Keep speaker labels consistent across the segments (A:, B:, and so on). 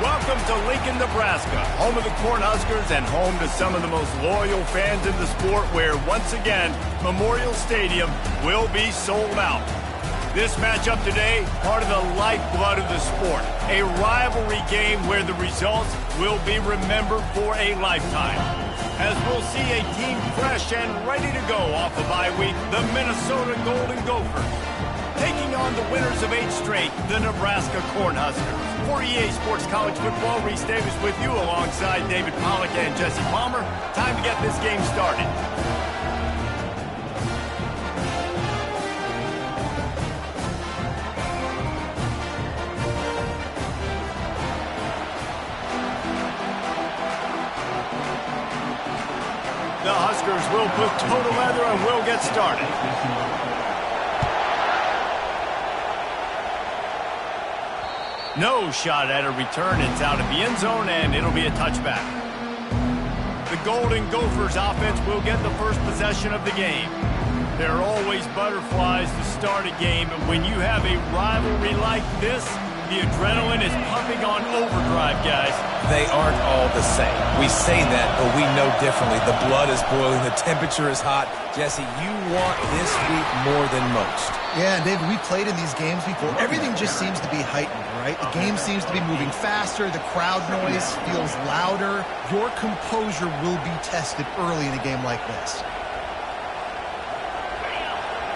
A: Welcome to Lincoln, Nebraska, home of the Cornhuskers and home to some of the most loyal fans in the sport where, once again, Memorial Stadium will be sold out. This matchup today, part of the lifeblood of the sport, a rivalry game where the results will be remembered for a lifetime. As we'll see a team fresh and ready to go off a bye week, the Minnesota Golden Gophers, taking on the winners of 8 straight, the Nebraska Cornhuskers. For EA Sports College Football, Reese Davis with you alongside David Pollack and Jesse Palmer. Time to get this game started. The Huskers will put toe to leather and will get started. No shot at a return. It's out of the end zone, and it'll be a touchback. The Golden Gophers offense will get the first possession of the game. There are always butterflies to start a game, and when you have a rivalry like this, the adrenaline is pumping on overdrive, guys.
B: They aren't all the same. We say that, but we know differently. The blood is boiling. The temperature is hot. Jesse, you want this week more than most.
C: Yeah, and David, we played in these games before. Everything just seems to be heightened, right? The game seems to be moving faster. The crowd noise feels louder. Your composure will be tested early in a game like this.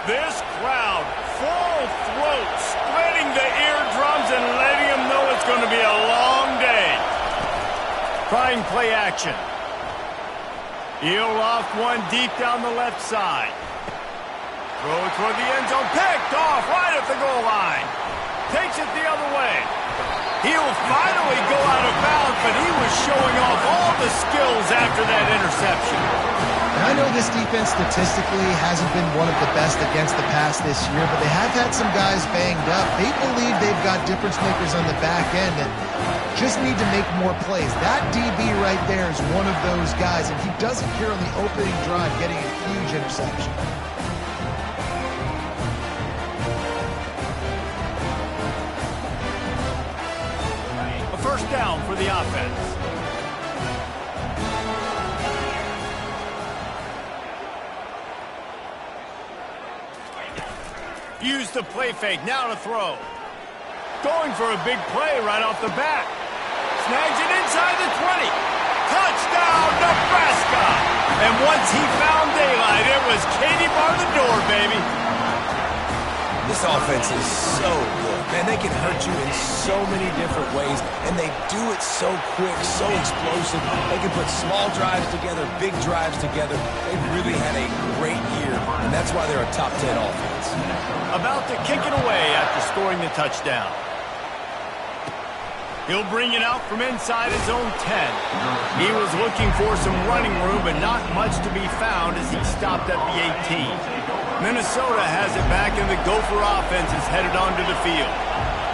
A: This crowd, full throat, splitting the eardrums and letting them know it's going to be a long day. Trying play action. He'll loft one deep down the left side. Throw toward the end zone, picked off right at the goal line. Takes it the other way. He'll finally go out of bounds, but he was showing off all the skills after that interception.
C: And I know this defense statistically hasn't been one of the best against the pass this year, but they have had some guys banged up. They believe they've got difference makers on the back end and just need to make more plays. That DB right there is one of those guys, and he does it here on the opening drive, getting a huge interception.
A: A first down for the offense. Use the play fake, now to throw. Going for a big play right off the bat. Snags it inside the 20. Touchdown, Nebraska! And once he found daylight, it was Katie bar the door, baby.
B: This offense is so good. Man, they can hurt you in so many different ways, and they do it so quick, so explosive. They can put small drives together, big drives together. They've really had a great year, and that's why they're a top 10 offense.
A: About to kick it away after scoring the touchdown. He'll bring it out from inside his own 10. He was looking for some running room, but not much to be found as he stopped at the 18. Minnesota has it back, and the Gopher offense is headed onto the field.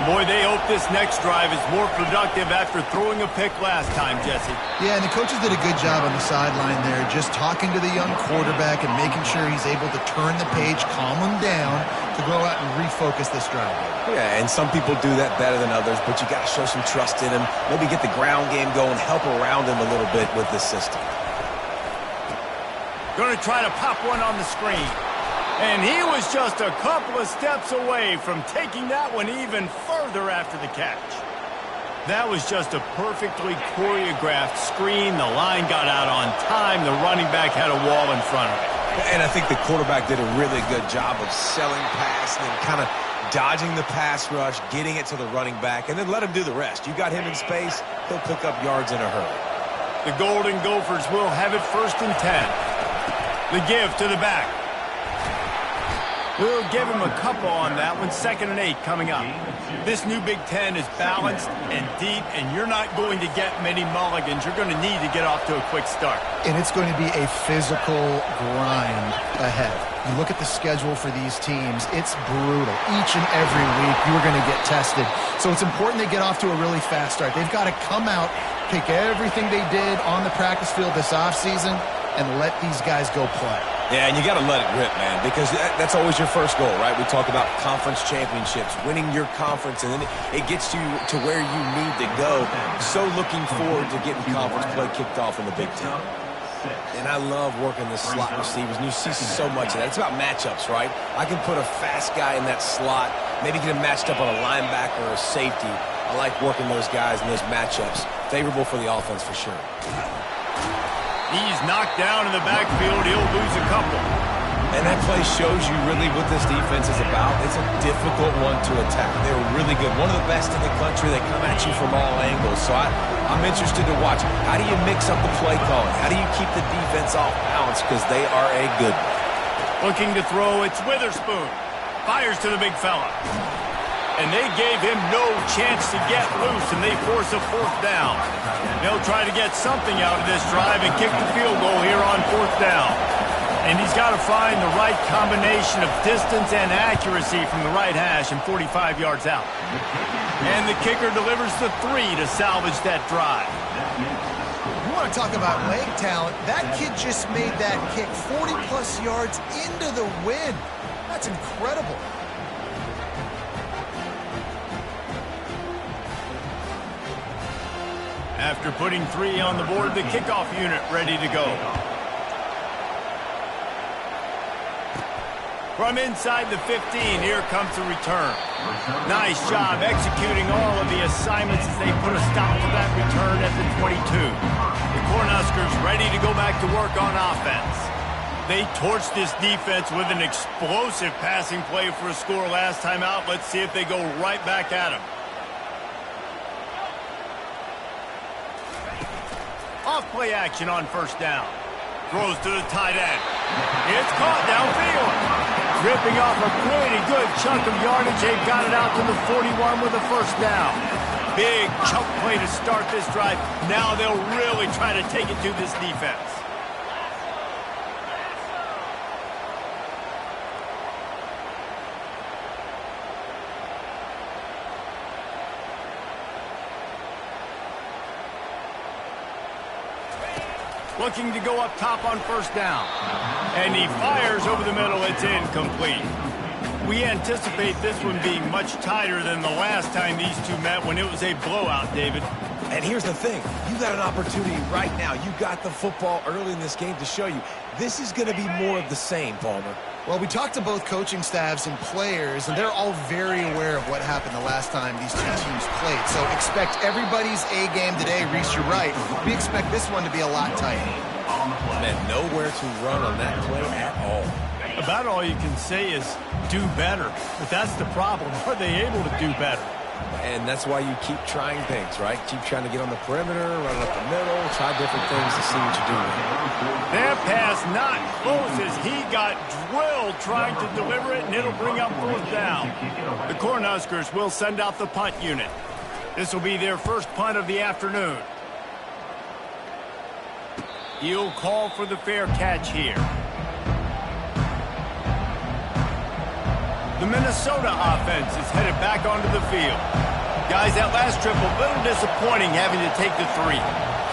A: Boy, they hope this next drive is more productive after throwing a pick last time, Jesse.
C: Yeah, and the coaches did a good job on the sideline there, just talking to the young quarterback and making sure he's able to turn the page, calm him down, to go out and refocus this drive.
B: Yeah, and some people do that better than others, but you got to show some trust in him. Maybe get the ground game going, help around him a little bit with this system.
A: Going to try to pop one on the screen. And he was just a couple of steps away from taking that one even further after the catch. That was just a perfectly choreographed screen. The line got out on time. The running back had a wall in front of it.
B: And I think the quarterback did a really good job of selling pass and then kind of dodging the pass rush, getting it to the running back, and then let him do the rest. You got him in space, he'll pick up yards in a hurry.
A: The Golden Gophers will have it 1st and 10. The give to the back. We'll give him a couple on that one. 2nd and 8 coming up. This new Big Ten is balanced and deep, and you're not going to get many mulligans. You're going to need to get off to a quick start.
C: And it's going to be a physical grind ahead. You look at the schedule for these teams, it's brutal. Each and every week, you're going to get tested. So it's important they get off to a really fast start. They've got to come out, take everything they did on the practice field this offseason, and let these guys go play.
B: Yeah, and you got to let it rip, man, because that's always your first goal, right? We talk about conference championships, winning your conference, and then it gets you to where you need to go. So looking forward to getting conference play kicked off in the Big Ten. And I love working the slot receivers, and you see so much of that. It's about matchups, right? I can put a fast guy in that slot, maybe get him matched up on a linebacker or a safety. I like working those guys in those matchups. Favorable for the offense for sure.
A: He's knocked down in the backfield. He'll lose a couple.
B: And that play shows you really what this defense is about. It's a difficult one to attack. They're really good. One of the best in the country. They come at you from all angles. So I'm interested to watch. How do you mix up the play calling? How do you keep the defense off balance? Because they are a good one.
A: Looking to throw, it's Witherspoon. Fires to the big fella. And they gave him no chance to get loose, and they force a fourth down. They'll try to get something out of this drive and kick the field goal here on fourth down. And he's got to find the right combination of distance and accuracy from the right hash and 45 yards out. And the kicker delivers the 3 to salvage that drive.
C: You want to talk about leg talent? That kid just made that kick 40-plus yards into the wind. That's incredible.
A: After putting 3 on the board, the kickoff unit ready to go. From inside the 15, here comes the return. Nice job executing all of the assignments as they put a stop to that return at the 22. The Cornhuskers ready to go back to work on offense. They torched this defense with an explosive passing play for a score last time out. Let's see if they go right back at him. Off play action on first down. Throws to the tight end. It's caught downfield. Ripping off a pretty good chunk of yardage. They've got it out to the 41 with a first down. Big chunk play to start this drive. Now they'll really try to take it to this defense. Looking to go up top on first down. And he fires over the middle. It's incomplete. We anticipate this one being much tighter than the last time these two met when it was a blowout, David.
B: And here's the thing. You got an opportunity right now. You got the football early in this game to show you. This is going to be more of the same, Palmer.
C: Well, we talked to both coaching staffs and players, and they're all very aware of what happened the last time these two teams played. So expect everybody's A game today. Reese, you're right. We expect this one to be a lot tighter.
B: Man, nowhere to run on that play at all.
A: About all you can say is do better. But that's the problem. Are they able to do better?
B: And that's why you keep trying things, right? Keep trying to get on the perimeter, run up the middle, try different things to see what you do.
A: Their pass not close as he got drilled trying to deliver it, and it'll bring up fourth down. The Cornhuskers will send out the punt unit. This will be their first punt of the afternoon. He'll call for the fair catch here. The Minnesota offense is headed back onto the field. Guys, that last trip a little disappointing having to take the 3.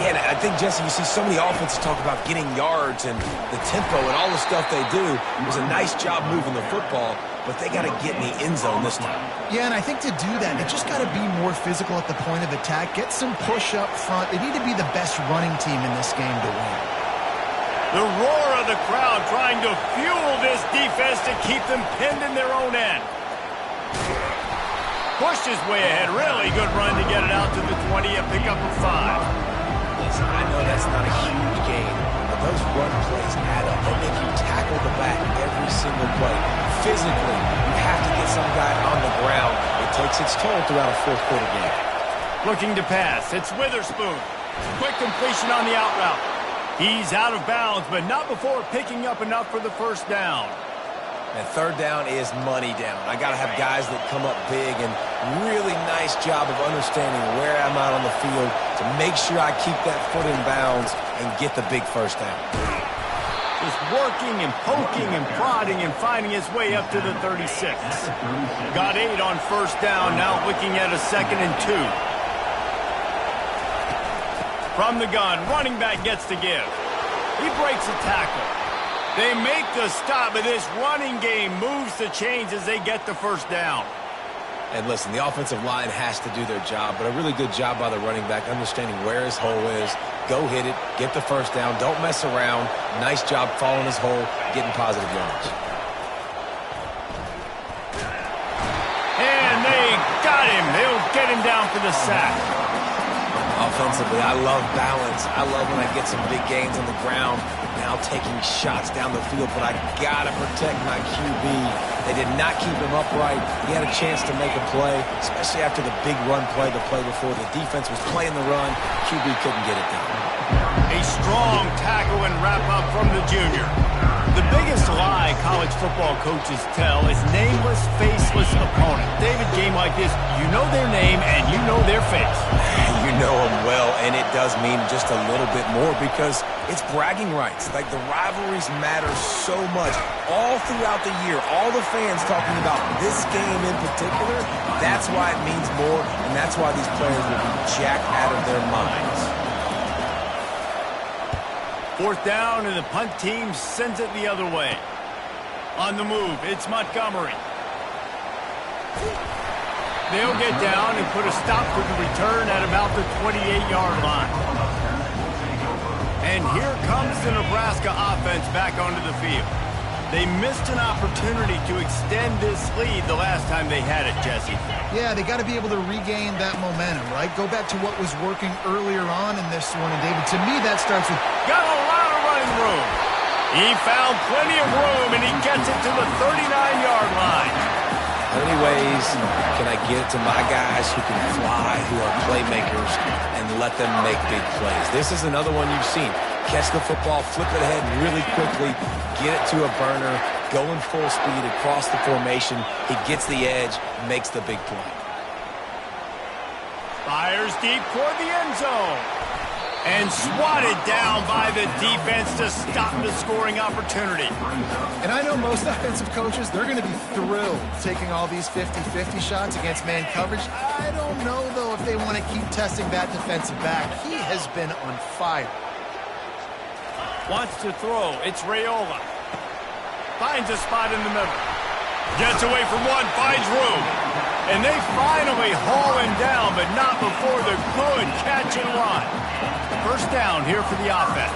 B: Yeah, I think, Jesse, you see so many offenses talk about getting yards and the tempo and all the stuff they do. It was a nice job moving the football, but they got to get in the end zone this time.
C: Yeah, and I think to do that, they just got to be more physical at the point of attack, get some push up front. They need to be the best running team in this game to win.
A: The roar of the crowd trying to fuel this defense to keep them pinned in their own end. Pushed his way ahead. Really good run to get it out to the 20 and pick up a 5.
B: Listen, I know that's not a huge game, but those run plays add up. They make you tackle the back every single play. Physically, you have to get some guy on the ground. It takes its toll throughout a fourth quarter game.
A: Looking to pass. It's Witherspoon. Quick completion on the out route. He's out of bounds, but not before picking up enough for the first down.
B: And third down is money down. I got to have guys that come up big, and really nice job of understanding where I'm out on the field to make sure I keep that foot in bounds and get the big first down.
A: Just working and poking and prodding and finding his way up to the 36. Got 8 on first down, now looking at a 2nd and 2. From the gun, running back gets to give. He breaks a tackle. They make the stop, but this running game moves the chains as they get the first down.
B: And listen, the offensive line has to do their job, but a really good job by the running back understanding where his hole is. Go hit it, get the first down, don't mess around. Nice job following his hole, getting positive yards.
A: And they got him. They'll get him down for the sack.
B: Offensively, I love balance. I love when I get some big gains on the ground. Now taking shots down the field, but I gotta protect my QB. They did not keep him upright. He had a chance to make a play, especially after the big run play the play before. The defense was playing the run. QB couldn't get it done.
A: A strong tackle and wrap-up from the junior. The biggest lie college football coaches tell is nameless, faceless opponent. David, game like this, you know their name and you know their face.
B: You know them well, and it does mean just a little bit more because it's bragging rights. Like, the rivalries matter so much. All throughout the year, all the fans talking about this game in particular, that's why it means more, and that's why these players will be jacked out of their minds.
A: Fourth down, and the punt team sends it the other way. On the move, it's Montgomery. They'll get down and put a stop to the return at about the 28-yard line. And here comes the Nebraska offense back onto the field. They missed an opportunity to extend this lead the last time they had it, Jesse.
C: Yeah, they got to be able to regain that momentum, right? Go back to what was working earlier on in this one. And, David, to me, that starts with...
A: Got a lot of running room. He found plenty of room, and he gets it to the 39-yard line.
B: How many ways can I get to my guys who can fly, who are playmakers, and let them make big plays? This is another one you've seen. Catch the football, flip it ahead really quickly, get it to a burner, going full speed across the formation. He gets the edge, makes the big play.
A: Fires deep toward the end zone. And swatted down by the defense to stop the scoring opportunity.
C: And I know most offensive coaches, they're going to be thrilled taking all these 50-50 shots against man coverage. I don't know, though, if they want to keep testing that defensive back. He has been on fire.
A: Wants to throw. It's Raiola. Finds a spot in the middle. Gets away from one, finds room. And they finally haul him down, but not before the good catch and run. First down here for the offense.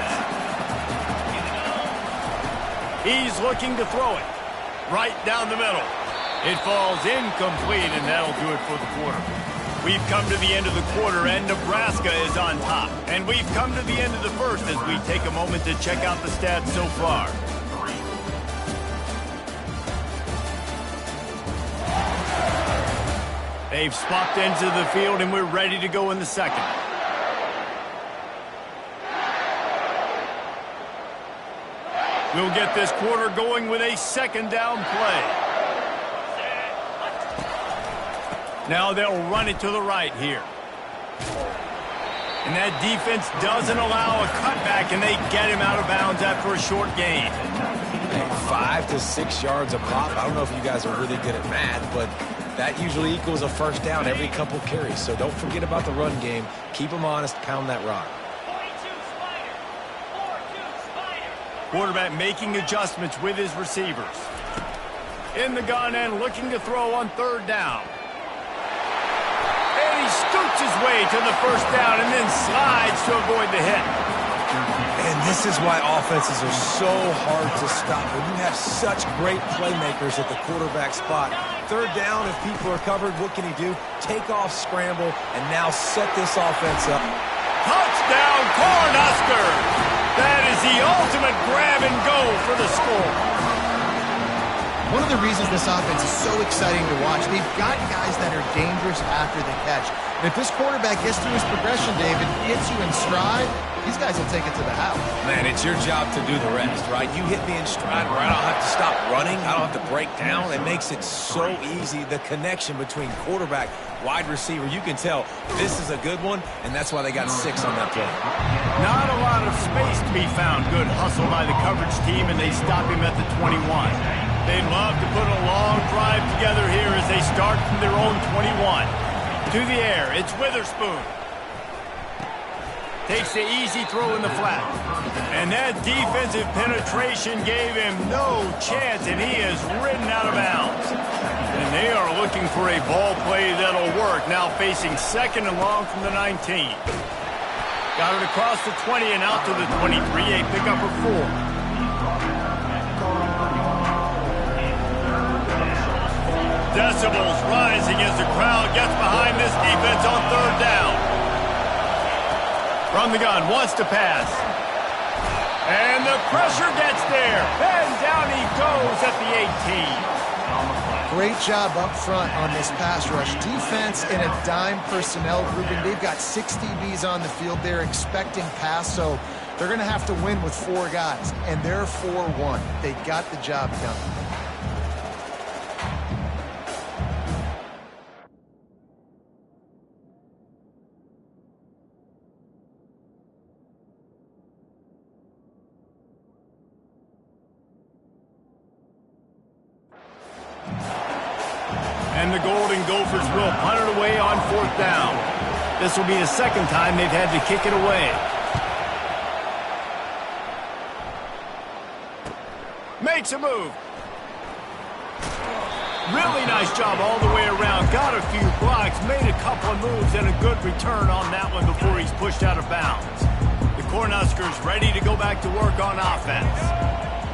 A: He's looking to throw it. Right down the middle. It falls incomplete, and that'll do it for the quarter. We've come to the end of the quarter, and Nebraska is on top. And we've come to the end of the first as we take a moment to check out the stats so far. They've swapped ends of the field, and we're ready to go in the second. We'll get this quarter going with a second down play. Now they'll run it to the right here. And that defense doesn't allow a cutback, and they get him out of bounds after a short gain.
B: 5 to 6 yards a pop. I don't know if you guys are really good at math, but that usually equals a first down every couple carries. So don't forget about the run game. Keep them honest. Pound that rock.
A: Quarterback making adjustments with his receivers. In the gun and looking to throw on third down. And he scoots his way to the first down and then slides to avoid the hit.
B: And this is why offenses are so hard to stop. When you have such great playmakers at the quarterback spot, third down, if people are covered, what can he do? Take off, scramble, and now set this offense up.
A: Touchdown, Cornhuskers! That is the ultimate grab and go for the score.
C: One of the reasons this offense is so exciting to watch, they've got guys that are dangerous after the catch. And if this quarterback gets through his progression, David, hits you in stride, these guys will take it to the house.
B: Man, it's your job to do the rest, right? You hit me in stride where I don't have to stop running. I don't have to break down. It makes it so easy. The connection between quarterback, wide receiver, you can tell this is a good one, and that's why they got 6 on that play.
A: Not a lot of space to be found. Good hustle by the coverage team, and they stop him at the 21. They'd love to put a long drive together here as they start from their own 21. To the air, it's Witherspoon. Takes the easy throw in the flat. And that defensive penetration gave him no chance, and he is ridden out of bounds. And they are looking for a ball play that'll work. Now facing second and long from the 19. Got it across the 20 and out to the 23. A pickup of 4. Decibels rising as the crowd gets behind this defense on third down. From the gun, wants to pass. And the pressure gets there. And down he goes at the 18.
C: Great job up front on this pass rush. Defense in a dime personnel grouping. They've got 6 DBs on the field. They're expecting pass, so they're going to have to win with 4 guys. And they're 4-1. They got the job done.
A: And the Golden Gophers will punt it away on 4th down. This will be the second time they've had to kick it away. Makes a move. Really nice job all the way around. Got a few blocks, made a couple of moves, and a good return on that one before he's pushed out of bounds. The Cornhuskers ready to go back to work on offense.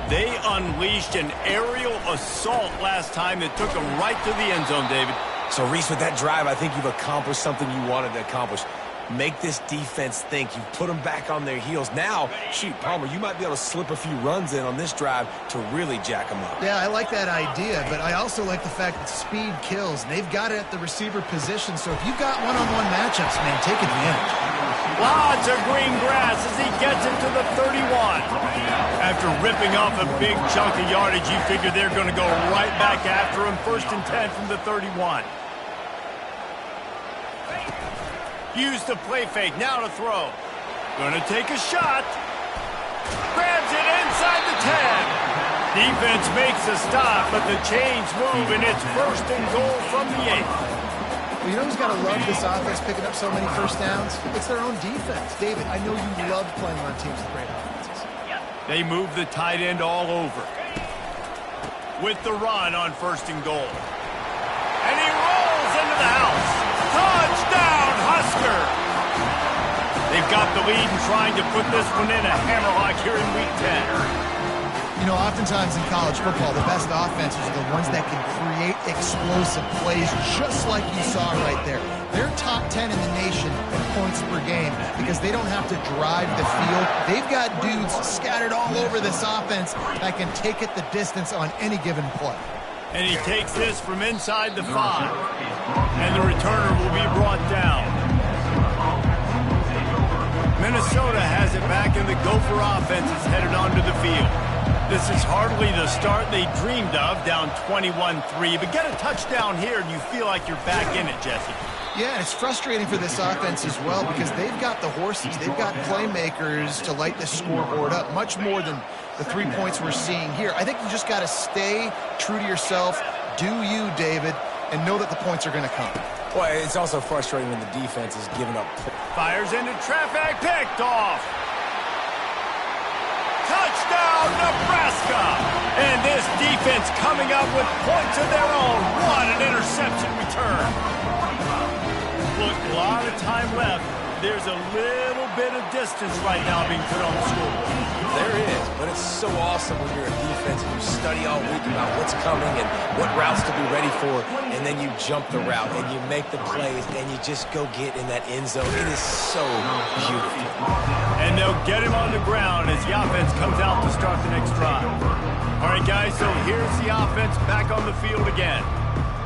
A: They unleashed an aerial assault last time that took them right to the end zone, David.
B: So, Reese, with that drive, I think you've accomplished something you wanted to accomplish. Make this defense think. You've put them back on their heels. Now, shoot, Palmer, you might be able to slip a few runs in on this drive to really jack them up.
C: Yeah, I like that idea, but I also like the fact that speed kills. And they've got it at the receiver position, so if you've got one-on-one matchups, man, take advantage.
A: Lots of green grass as he gets it to the 31. After ripping off a big chunk of yardage, you figure they're going to go right back after him. 1st and 10 from the 31. Use the play fake, now to throw. Gonna take a shot. Grabs it inside the 10. Defense makes a stop, but the chains move, and it's 1st and goal from the 8.
C: Well, you know who's got to love this offense picking up so many first downs? It's their own defense. David, I know you love playing on teams with great offenses.
A: They move the tight end all over. With the run on 1st and goal. And he rolls into the house. Touchdown, Husker! They've got the lead and trying to put this one in a hammerlock here in Week 10.
C: You know, oftentimes in college football, the best offenses are the ones that can create explosive plays, just like you saw right there. They're top 10 in the nation in points per game because they don't have to drive the field. They've got dudes scattered all over this offense that can take it the distance on any given play.
A: And he takes this from inside the 5. And the returner will be brought down. Minnesota has it back, and the Gopher offense is headed onto the field. This is hardly the start they dreamed of, down 21-3. But get a touchdown here, and you feel like you're back in it, Jesse.
C: Yeah, and it's frustrating for this offense as well because they've got the horses. They've got playmakers to light this scoreboard up, much more than the 3 points we're seeing here. I think you just got to stay true to yourself, do you, David, and know that the points are going to come.
B: Well, it's also frustrating when the defense is giving up.
A: Fires into traffic, picked off. Touchdown, Nebraska! And this defense coming up with points of their own. What an interception return. Look, a lot of time left. There's a little bit of distance right now being put on the scoreboard.
B: There is, but it's so awesome when you're a defense and you study all week about what's coming and what routes to be ready for, and then you jump the route and you make the plays and you just go get in that end zone. It is so beautiful.
A: And they'll get him on the ground as the offense comes out to start the next drive. All right, guys, so here's the offense back on the field again.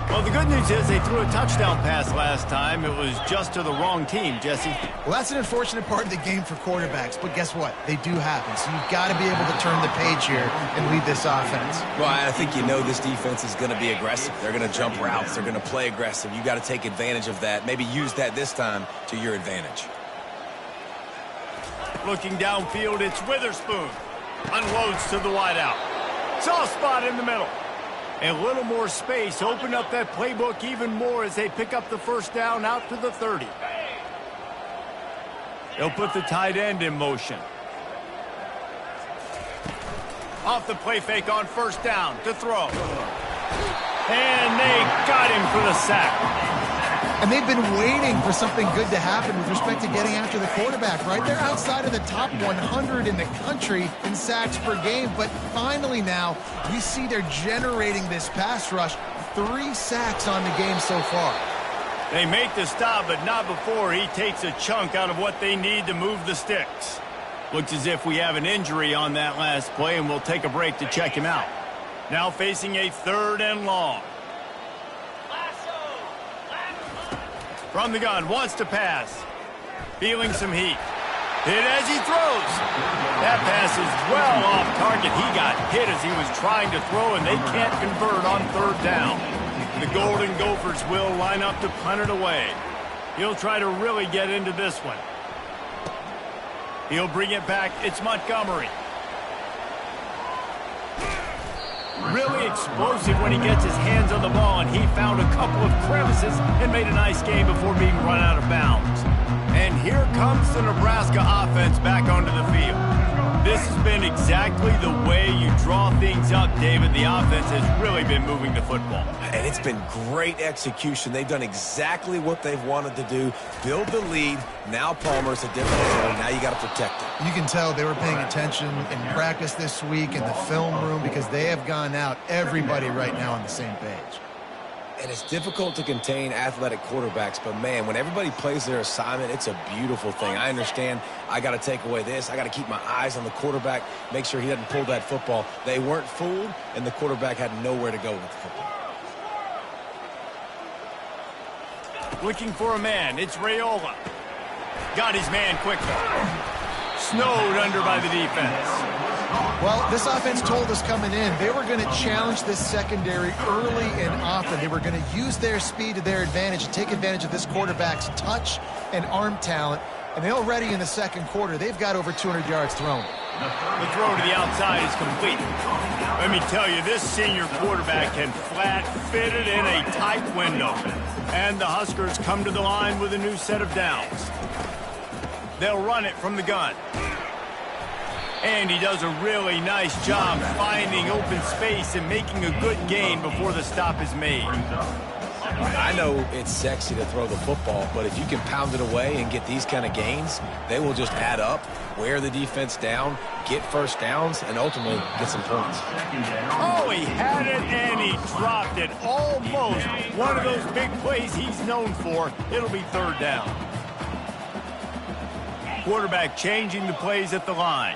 A: Well, the good news is they threw a touchdown pass last time. It was just to the wrong team, Jesse.
C: Well, that's an unfortunate part of the game for quarterbacks, but guess what? They do happen, so you've got to be able to turn the page here and lead this offense.
B: Well, I think you know this defense is going to be aggressive. They're going to jump routes. They're going to play aggressive. You got to take advantage of that. Maybe use that this time to your advantage.
A: Looking downfield, it's Witherspoon. Unloads to the wideout. Soft spot in the middle. And a little more space. Open up that playbook even more as they pick up the 1st down out to the 30. They'll put the tight end in motion. Off the play fake on first down to throw. And they got him for the sack.
C: And they've been waiting for something good to happen with respect to getting after the quarterback, right? They're outside of the top 100 in the country in sacks per game, but finally now we see they're generating this pass rush. 3 sacks on the game so far.
A: They make the stop, but not before he takes a chunk out of what they need to move the sticks. Looks as if we have an injury on that last play, and we'll take a break to check him out. Now facing a 3rd and long. From the gun, wants to pass. Feeling some heat. Hit as he throws. That pass is well off target. He got hit as he was trying to throw, and they can't convert on 3rd down. The Golden Gophers will line up to punt it away. He'll try to really get into this one. He'll bring it back. It's Montgomery. Really explosive when he gets his hands on the ball, and he found a couple of crevices and made a nice game before being run out of bounds. And here comes the Nebraska offense back onto the field. This has been exactly the way you draw things up, David. The offense has really been moving the football.
B: And it's been great execution. They've done exactly what they've wanted to do. Build the lead. Now Palmer's a different zone. Now you got to protect it.
C: You can tell they were paying attention in practice this week in the film room because they have gone out, everybody right now on the same page.
B: And it's difficult to contain athletic quarterbacks, but, man, when everybody plays their assignment, it's a beautiful thing. I understand I got to take away this. I got to keep my eyes on the quarterback, make sure he doesn't pull that football. They weren't fooled, and the quarterback had nowhere to go with the football.
A: Looking for a man. It's Raiola. Got his man quickly. Snowed under by the defense.
C: Well, this offense told us coming in they were going to challenge this secondary early and often. They were going to use their speed to their advantage and take advantage of this quarterback's touch and arm talent. And already in the second quarter, they've got over 200 yards thrown.
A: The throw to the outside is complete. Let me tell you, this senior quarterback can flat fit it in a tight window. And the Huskers come to the line with a new set of downs. They'll run it from the gun. And he does a really nice job finding open space and making a good gain before the stop is made.
B: I know it's sexy to throw the football, but if you can pound it away and get these kind of gains, they will just add up, wear the defense down, get first downs, and ultimately get some points.
A: Oh, he had it and he dropped it. Almost one of those big plays he's known for. It'll be 3rd down. Quarterback changing the plays at the line.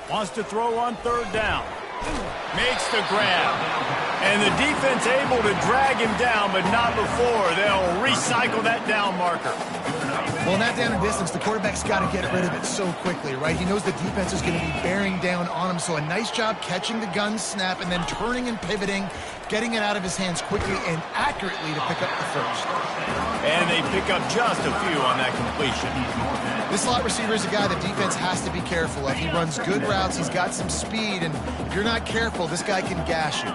A: Wants to throw on 3rd down. Makes the grab. And the defense able to drag him down, but not before. They'll recycle that down marker.
C: Well, in that down and distance, the quarterback's got to get rid of it so quickly, right? He knows the defense is going to be bearing down on him, so a nice job catching the gun snap and then turning and pivoting, getting it out of his hands quickly and accurately to pick up the first.
A: And they pick up just a few on that completion.
C: This slot receiver is a guy the defense has to be careful of. He runs good routes, he's got some speed, and if you're not careful, this guy can gash you.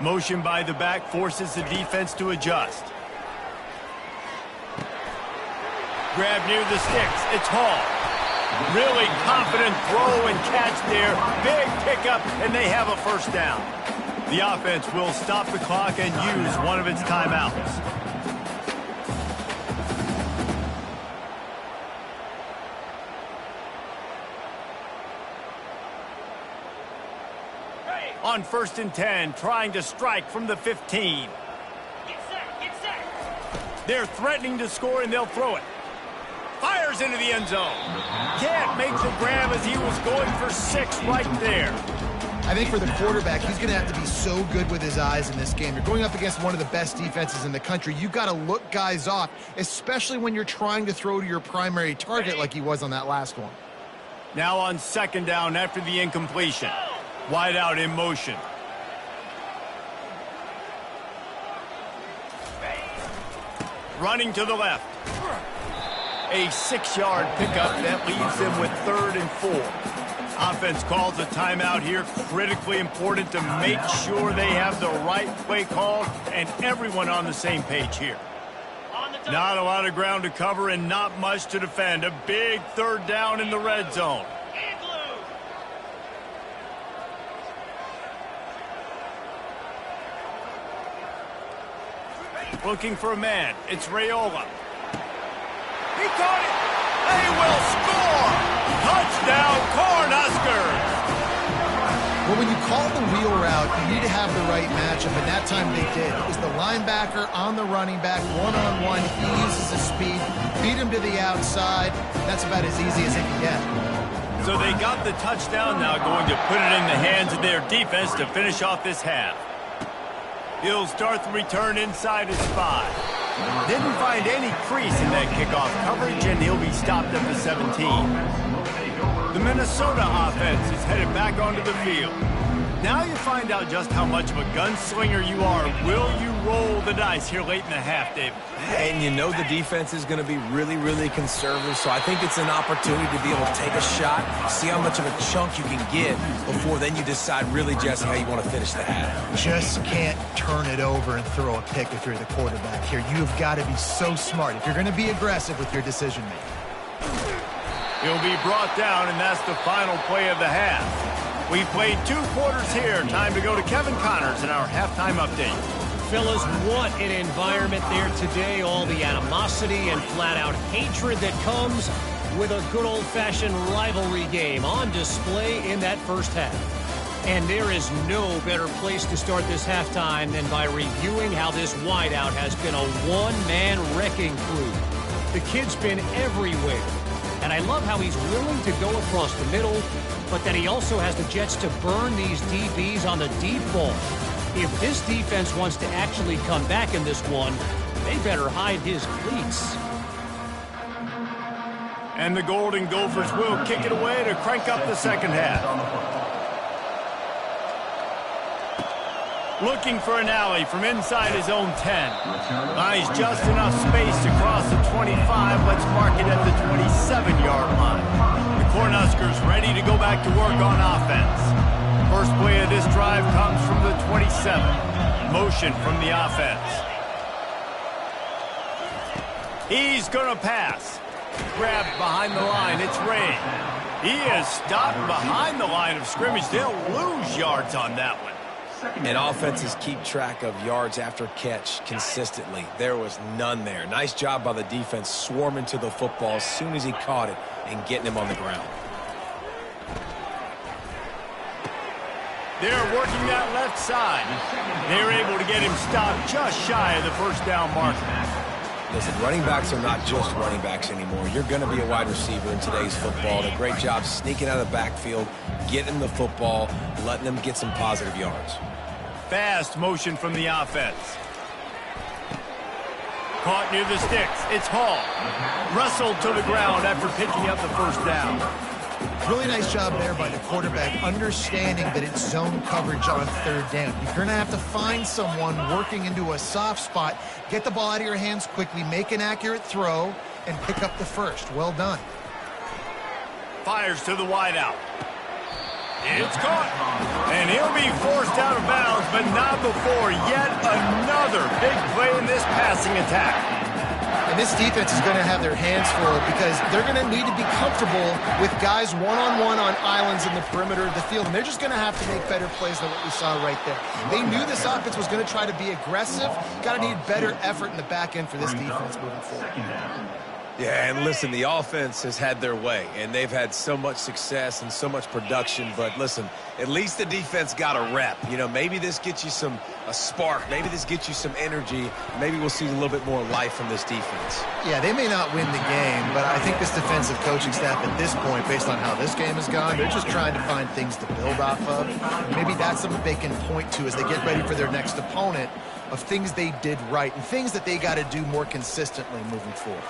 A: Motion by the back forces the defense to adjust. Grab near the sticks. It's Hall. Really confident throw and catch there. Big pickup, and they have a first down. The offense will stop the clock and use one of its timeouts. On 1st and 10, trying to strike from the 15.
D: Get set.
A: They're threatening to score, and they'll throw it. Fires into the end zone. Can't make the grab as he was going for 6 right there.
C: I think for the quarterback, he's going to have to be so good with his eyes in this game. You're going up against one of the best defenses in the country. You've got to look guys off, especially when you're trying to throw to your primary target like he was on that last one.
A: Now on 2nd down after the incompletion. Wide out in motion. Running to the left. A 6-yard pickup that leaves them with 3rd and 4. Offense calls a timeout here. Critically important to make sure they have the right play called and everyone on the same page here. Not a lot of ground to cover and not much to defend. A big third down in the red zone. Looking for a man. It's Raiola. He caught it. They will score. Touchdown, Cornhuskers.
C: Well, when you call the wheel route, you need to have the right matchup, and that time they did. It was the linebacker on the running back, one-on-one. He uses his speed, beat him to the outside. That's about as easy as it can get.
A: So they got the touchdown, now going to put it in the hands of their defense to finish off this half. He'll start the return inside his 5. Didn't find any crease in that kickoff coverage, and he'll be stopped at the 17. The Minnesota offense is headed back onto the field. Now you find out just how much of a gunslinger you are. Will you roll the dice here late in the half, David?
B: And you know the defense is going to be really, really conservative, so I think it's an opportunity to be able to take a shot, see how much of a chunk you can get before then you decide really just how you want to finish the half.
C: Just can't turn it over and throw a pick if you're the quarterback here. You've got to be so smart if you're going to be aggressive with your decision-making.
A: He'll be brought down, and that's the final play of the half. We've played 2 quarters here. Time to go to Kevin Connors in our halftime update.
E: Fellas, what an environment there today. All the animosity and flat-out hatred that comes with a good old-fashioned rivalry game on display in that first half. And there is no better place to start this halftime than by reviewing how this wideout has been a one-man wrecking crew. The kid's been everywhere. And I love how he's willing to go across the middle, but that he also has the jets to burn these DBs on the deep ball. If this defense wants to actually come back in this one, they better hide his cleats.
A: And the Golden Gophers will kick it away to crank up the second half. Looking for an alley from inside his own 10. Buys just enough space to cross the 25. Let's mark it at the 27-yard line. The Cornhuskers ready to go back to work on offense. First play of this drive comes from the 27. Motion from the offense. He's going to pass. Grabbed behind the line. It's Ray. He is stopped behind the line of scrimmage. They'll lose yards on that one.
B: And offenses keep track of yards after catch consistently. There was none there. Nice job by the defense swarming to the football as soon as he caught it and getting him on the ground.
A: They're working that left side. They're able to get him stopped just shy of the first down marker.
B: Listen, running backs are not just running backs anymore. You're going to be a wide receiver in today's football. And a great job sneaking out of the backfield, getting the football, letting them get some positive yards.
A: Fast motion from the offense. Caught near the sticks. It's Hall. Wrestled to the ground after picking up the first down.
C: Really nice job there by the quarterback, understanding that it's zone coverage on third down. You're going to have to find someone working into a soft spot, get the ball out of your hands quickly, make an accurate throw, and pick up the first. Well done.
A: Fires to the wideout. It's caught. And he'll be forced out of bounds, but not before yet another big play in this passing attack.
C: And this defense is going to have their hands full because they're going to need to be comfortable with guys one-on-one on islands in the perimeter of the field. And they're just going to have to make better plays than what we saw right there. They knew this offense was going to try to be aggressive. Got to need better effort in the back end for this defense moving forward.
B: Yeah, and listen, the offense has had their way, and they've had so much success and so much production. But listen, at least the defense got a rep. You know, maybe this gets you a spark. Maybe this gets you some energy. Maybe we'll see a little bit more life from this defense.
C: Yeah, they may not win the game, but I think this defensive coaching staff at this point, based on how this game has gone, they're just trying to find things to build off of. Maybe that's something they can point to as they get ready for their next opponent of things they did right and things that they got to do more consistently moving forward.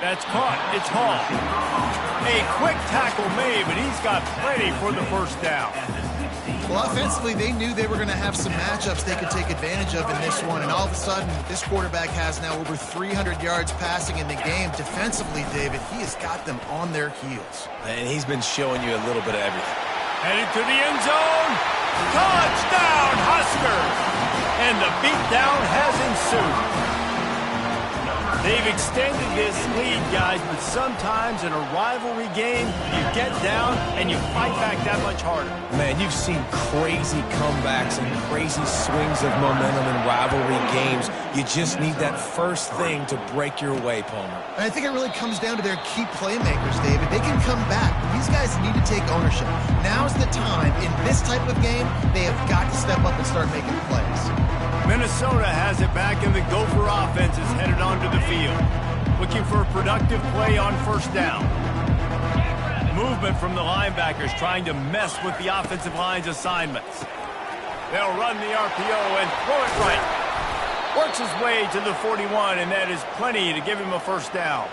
A: That's caught. It's Hall. A quick tackle made, but he's got plenty for the first down.
C: Well, offensively, they knew they were going to have some matchups they could take advantage of in this one, and all of a sudden, this quarterback has now over 300 yards passing in the game. Defensively, David, he has got them on their heels.
B: And he's been showing you a little bit of everything.
A: Headed to the end zone. Touchdown, Huskers! And the beatdown has ensued. They've extended this lead, guys, but sometimes in a rivalry game, you get down and you fight back that much harder.
B: Man, you've seen crazy comebacks and crazy swings of momentum in rivalry games. You just need that first thing to break your way, Palmer.
C: And I think it really comes down to their key playmakers, David. They can come back, but these guys need to take ownership. Now's the time. In this type of game, they have got to step up and start making plays.
A: Minnesota has it back, and the Gopher offense is headed onto the field. Looking for a productive play on first down. Movement from the linebackers trying to mess with the offensive line's assignments. They'll run the RPO and throw it right. Works his way to the 41, and that is plenty to give him a first down.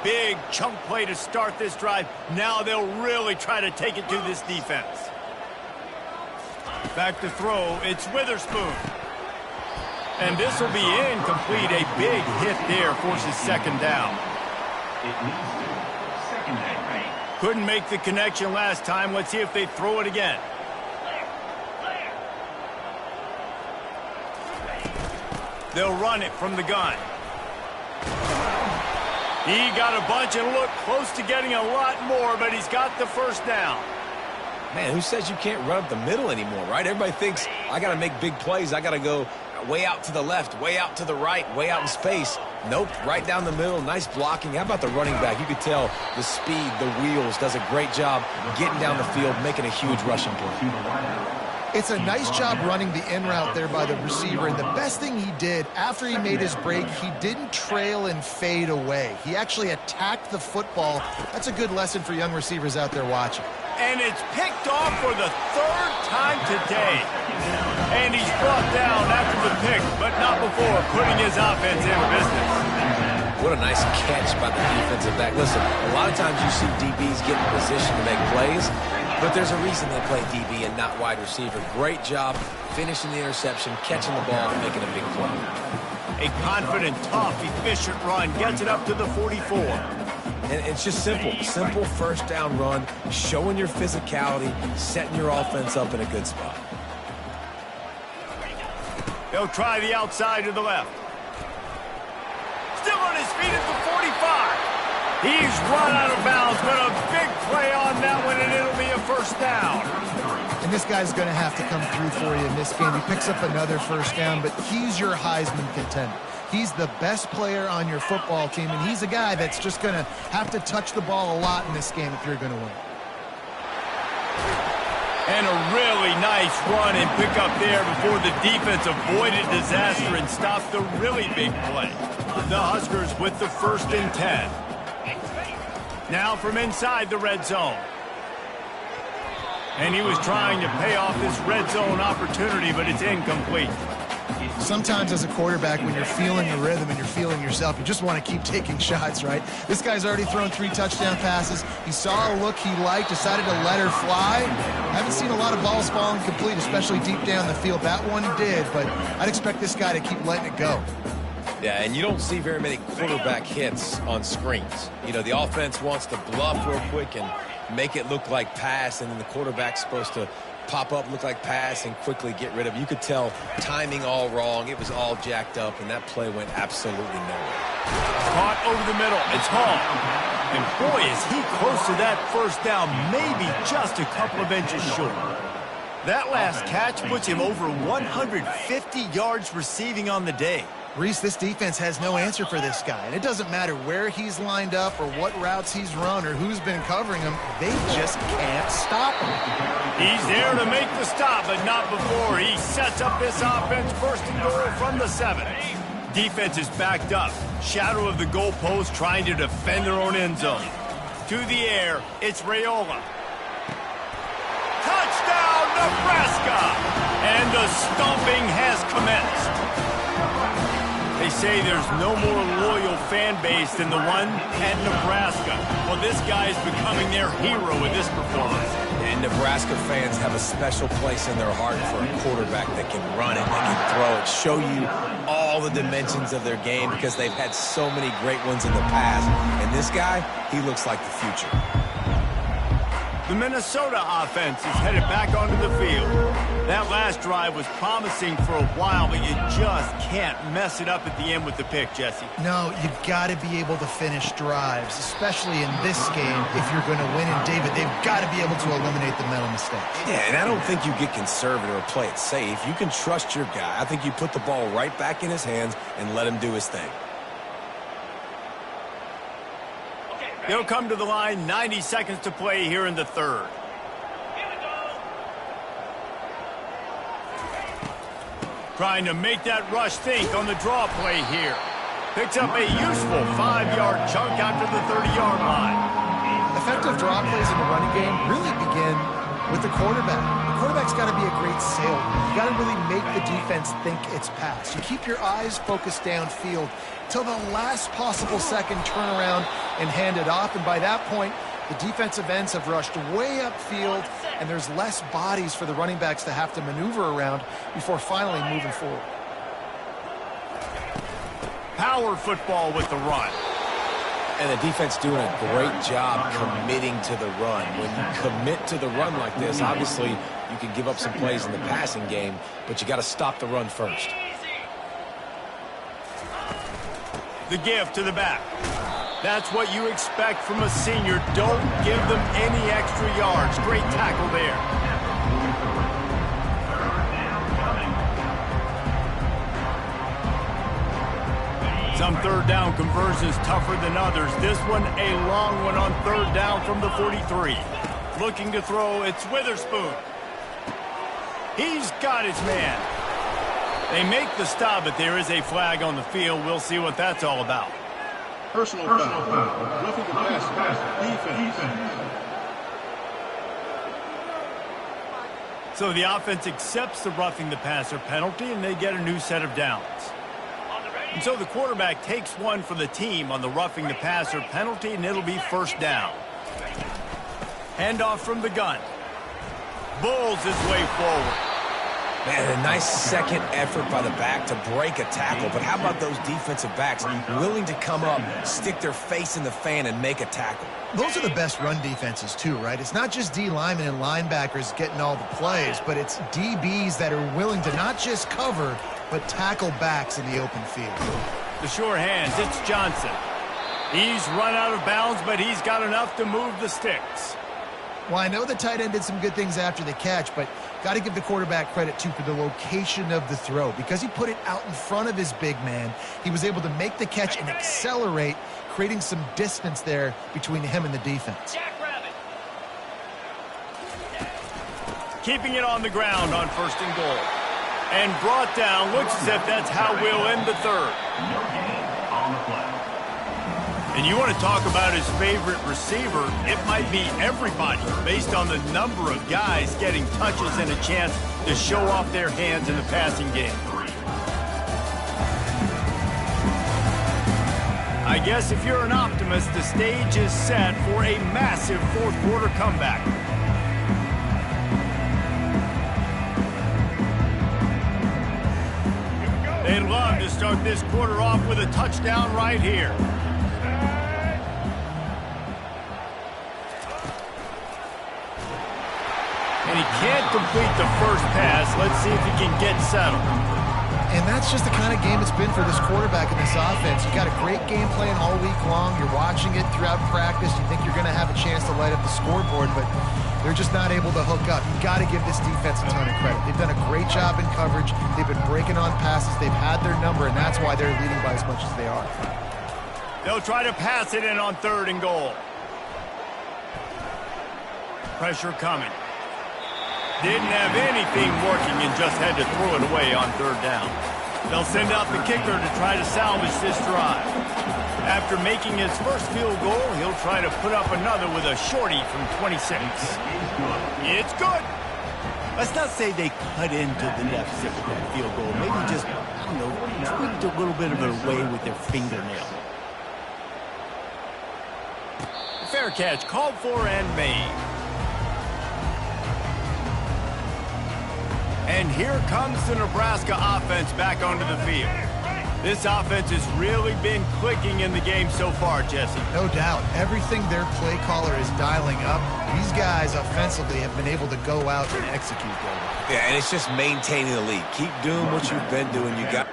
A: Big chunk play to start this drive. Now they'll really try to take it to this defense. Back to throw, it's Witherspoon. And this will be incomplete. A big hit there forces second down. Couldn't make the connection last time. Let's see if they throw it again. They'll run it from the gun. He got a bunch and looked close to getting a lot more, but he's got the first down.
B: Man, who says you can't run up the middle anymore, right? Everybody thinks, I got to make big plays. I got to go way out to the left, way out to the right, way out in space. Nope, right down the middle, nice blocking. How about the running back? You could tell the speed, the wheels, does a great job getting down the field, making a huge rushing play.
C: It's a nice job running the in route there by the receiver, and the best thing he did after he made his break, he didn't trail and fade away. He actually attacked the football. That's a good lesson for young receivers out there watching.
A: And it's picked off for the third time today. And he's brought down after the pick, but not before putting his offense in business.
B: What a nice catch by the defensive back. Listen, a lot of times you see DBs get in position to make plays, but there's a reason they play DB and not wide receiver. Great job finishing the interception, catching the ball, and making a big play.
A: A confident, tough, efficient run gets it up to the 44.
B: And it's just simple first down run, showing your physicality, setting your offense up in a good spot.
A: They'll try the outside to the left. Still on his feet at the 45. He's run out of bounds, but a big play on that one, and it'll be a first down.
C: And this guy's going to have to come through for you in this game. He picks up another first down, but he's your Heisman contender. He's the best player on your football team, and he's a guy that's just going to have to touch the ball a lot in this game if you're going to win.
A: And a really nice run and pick up there before the defense avoided disaster and stopped the really big play. The Huskers with the 1st and 10. Now from inside the red zone. And he was trying to pay off this red zone opportunity, but it's incomplete.
C: Sometimes as a quarterback, when you're feeling the rhythm and you're feeling yourself, you just want to keep taking shots, right? This guy's already thrown 3 touchdown passes. He saw a look he liked, decided to let her fly. I haven't seen a lot of balls falling complete, especially deep down the field. That one did, but I'd expect this guy to keep letting it go.
B: Yeah, and you don't see very many quarterback hits on screens. You know, the offense wants to bluff real quick and make it look like pass, and then the quarterback's supposed to pop up, look like pass, and quickly get rid of it. You could tell timing all wrong. It was all jacked up, and that play went absolutely nowhere.
A: Caught over the middle. It's Hall. And boy, is he close to that first down, maybe just a couple of inches short. That last catch puts him over 150 yards receiving on the day.
C: Reese, this defense has no answer for this guy. And it doesn't matter where he's lined up or what routes he's run or who's been covering him. They just can't stop him.
A: He's there to make the stop, but not before he sets up this offense first and goal from the 7. Defense is backed up. Shadow of the goalpost trying to defend their own end zone. To the air, it's Raiola. Touchdown, Nebraska! And the stomping has commenced. They say there's no more loyal fan base than the one at Nebraska. Well, this guy is becoming their hero with this performance.
B: And Nebraska fans have a special place in their heart for a quarterback that can run it, that can throw it, show you all the dimensions of their game because they've had so many great ones in the past. And this guy, he looks like the future.
A: The Minnesota offense is headed back onto the field. That last drive was promising for a while, but you just can't mess it up at the end with the pick, Jesse.
C: No, you've got to be able to finish drives, especially in this game if you're going to win. And, David, they've got to be able to eliminate the mental mistakes.
B: Yeah, and I don't think you get conservative or play it safe. You can trust your guy. I think you put the ball right back in his hands and let him do his thing.
A: They'll come to the line, 90 seconds to play here in the third.
D: Here we go.
A: Trying to make that rush think on the draw play here. Picks up a useful 5-yard chunk after the 30-yard line.
C: Effective draw plays in the running game really begin with the quarterback. The quarterback's got to be a great salesman. You got to really make the defense think it's pass. You keep your eyes focused downfield till the last possible second, turn around and hand it off. And by that point, the defensive ends have rushed way upfield, and there's less bodies for the running backs to have to maneuver around before finally moving forward.
A: Power football with the run.
B: And the defense doing a great job committing to the run. When you commit to the run like this, obviously you can give up some plays in the passing game, but you got to stop the run first.
A: The give to the back. That's what you expect from a senior. Don't give them any extra yards. Great tackle there. Some third down conversions tougher than others. This one a long one on third down from the 43. Looking to throw, it's Witherspoon. He's got his man. They make the stop, but there is a flag on the field. We'll see what that's all about.
F: Personal foul. Roughing the passer. Defense.
A: So the offense accepts the roughing the passer penalty, and they get a new set of downs. And so the quarterback takes one for the team on the roughing the passer penalty, and it'll be first down. Handoff from the gun. Bulls his way forward.
B: Man, a nice second effort by the back to break a tackle. But how about those defensive backs willing to come up, stick their face in the fan, and make a tackle?
C: Those are the best run defenses too, right? It's not just D linemen and linebackers getting all the plays, but it's DBs that are willing to not just cover, but tackle backs in the open field.
A: The sure hands, it's Johnson. He's run out of bounds, but he's got enough to move the sticks.
C: Well, I know the tight end did some good things after the catch, but got to give the quarterback credit, too, for the location of the throw. Because he put it out in front of his big man, he was able to make the catch and accelerate, creating some distance there between him and the defense.
A: Keeping it on the ground on first and goal. And brought down, looks as if that's how we'll end the third. And you want to talk about his favorite receiver, it might be everybody based on the number of guys getting touches and a chance to show off their hands in the passing game. I guess if you're an optimist, the stage is set for a massive fourth quarter comeback. They'd love to start this quarter off with a touchdown right here. And he can't complete the first pass. Let's see if he can get settled.
C: And that's just the kind of game it's been for this quarterback in this offense. You got a great game plan all week long. You're watching it throughout practice. You think you're going to have a chance to light up the scoreboard, but they're just not able to hook up. You got to give this defense a ton of credit. They've done a great job in coverage. They've been breaking on passes. They've had their number, and that's why they're leading by as much as they are.
A: They'll try to pass it in on third and goal. Pressure coming. Didn't have anything working and just had to throw it away on third down. They'll send out the kicker to try to salvage this drive. After making his first field goal, he'll try to put up another with a shorty from 26. It's good. Let's not say they cut into the deficit with that field goal. Maybe just, I don't know, tweaked a little bit of it away with their fingernail. Fair catch, called for and made. And here comes the Nebraska offense back onto the field. This offense has really been clicking in the game so far, Jesse.
C: No doubt. Everything their play caller is dialing up, these guys offensively have been able to go out and execute there.
B: Yeah, and it's just maintaining the lead. Keep doing what you've been doing. You got...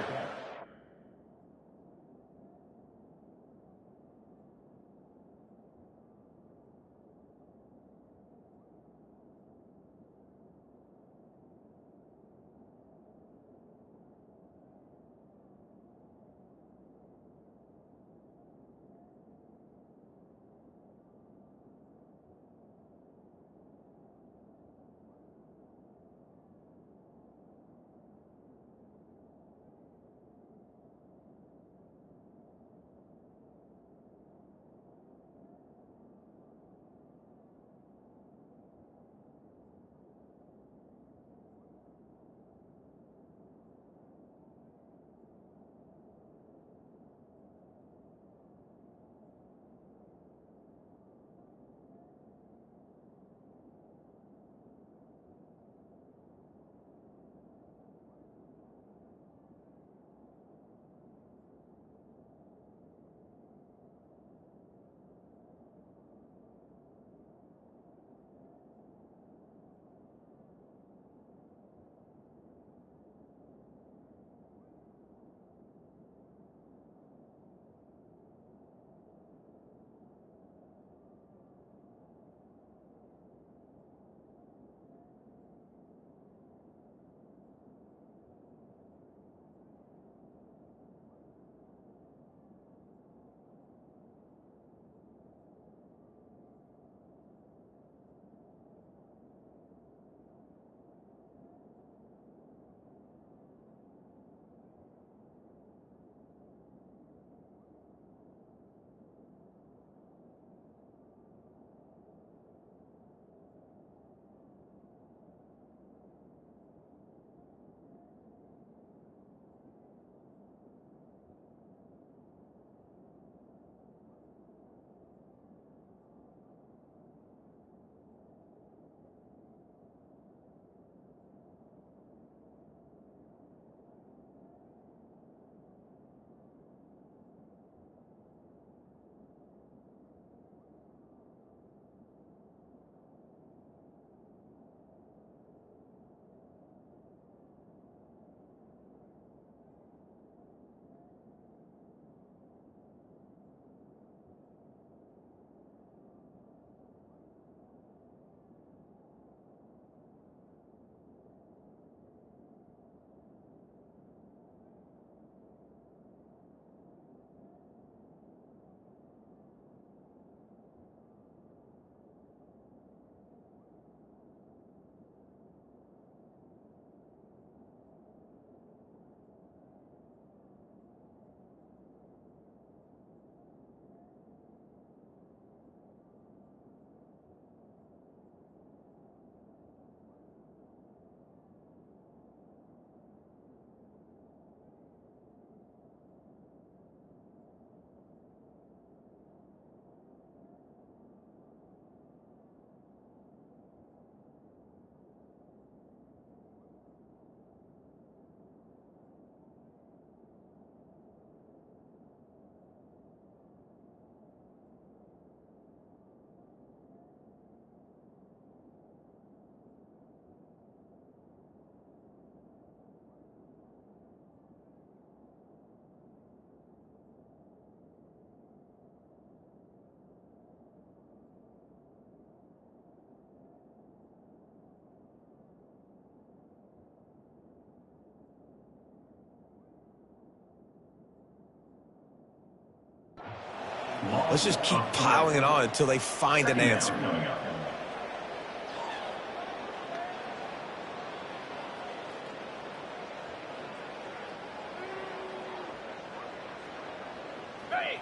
B: Let's just keep piling it on until they find an answer.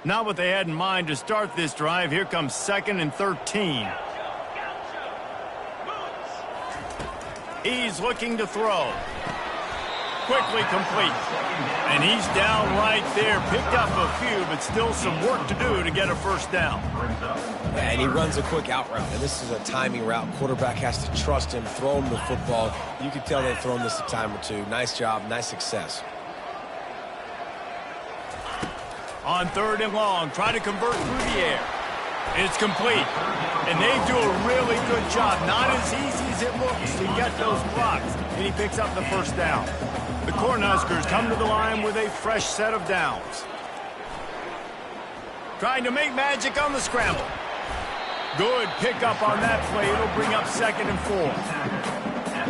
A: Not what they had in mind to start this drive. Here comes 2nd and 13. He's looking to throw. Quickly complete. And he's down right there. Picked up a few, but still some work to do to get a first down.
B: Yeah, and he runs a quick out route. And this is a timing route. Quarterback has to trust him, throw him the football. You can tell they've thrown this a time or two. Nice job, nice success.
A: On 3rd and long, try to convert through the air. It's complete. And they do a really good job. Not as easy as it looks to get those blocks. And he picks up the first down. The Cornhuskers come to the line with a fresh set of downs. Trying to make magic on the scramble. Good pickup on that play. It'll bring up 2nd and 4.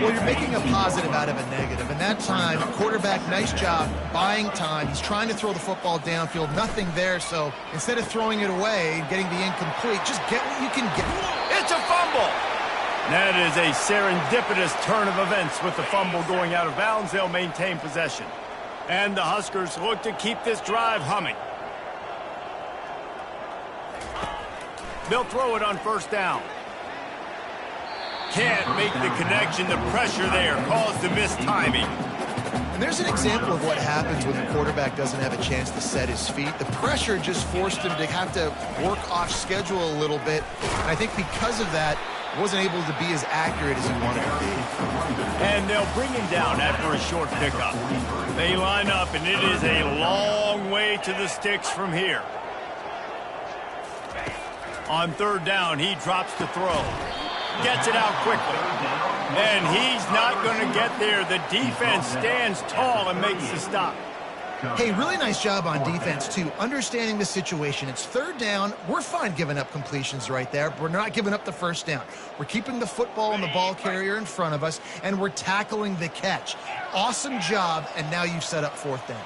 C: Well, you're making a positive out of a negative. And that time, quarterback, nice job buying time. He's trying to throw the football downfield. Nothing there. So instead of throwing it away and getting the incomplete, just get what you can get.
A: It's a fumble. That is a serendipitous turn of events with the fumble going out of bounds. They'll maintain possession. And the Huskers look to keep this drive humming. They'll throw it on 1st down. Can't make the connection. The pressure there caused the mistiming.
C: And there's an example of what happens when the quarterback doesn't have a chance to set his feet. The pressure just forced him to have to work off schedule a little bit. And I think because of that, wasn't able to be as accurate as he wanted to be.
A: And they'll bring him down after a short pickup. They line up, and it is a long way to the sticks from here. On 3rd down, he drops to throw. Gets it out quickly. And he's not going to get there. The defense stands tall and makes the stop.
C: Hey, really nice job on defense, too, understanding the situation. It's 3rd down. We're fine giving up completions right there. We're not giving up the first down. We're keeping the football and the ball carrier in front of us, and we're tackling the catch. Awesome job, and now you've set up 4th down.